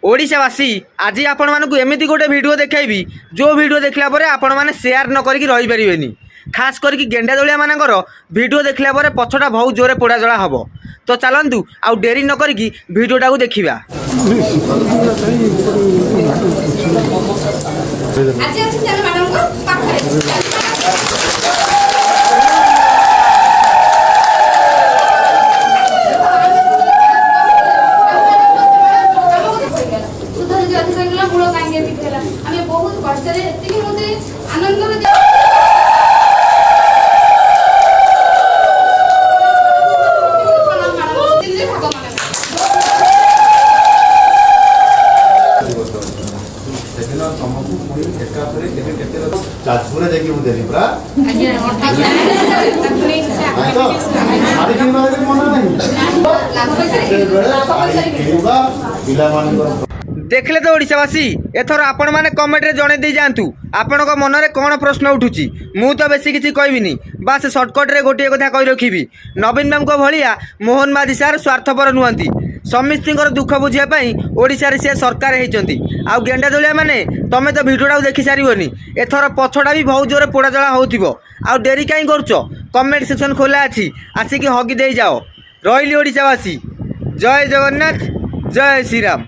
ओडिशावासी आज आपण मानक एमती गोटे भिडियो देखी जो भिडियो देखला पर आपण मैंने सेयार न करी रही पारे खास करके गेंडा दलिया मानकर भिडियो देखला पर पछटा बहुत जोरे पोड़ा जला हम तो चलतु आउ डेरी न करी भिडियोटा को देखा। देखले तो ओडिशावासी एथर आपण माने कमेंट रे जणे दे जांतु आपण को मन रे कोन प्रश्न उठुची मु तो बेसी किछि कहबिनी बस शॉर्टकट रे गोटे कथा कहि रखिबी। नवीन बाबू को भलिया मोहन मादी सार स्वार्थपर नुहंती समिस्तिंकर दुख बुझिया पई ओडिसा रे से सरकार हेचंती आउ गेंडा दलिया माने तमे तो भिडियोटा देखि सारिबनी एथर पछडा भी बहुत जोरे पोड़ा जला होउथिबो आउ डेरी काई करछो कमेंट सेक्शन खोला अछि आसी कि हगी दे जाओ। रहिली ओडिशावासी जय जगन्नाथ जय श्री राम।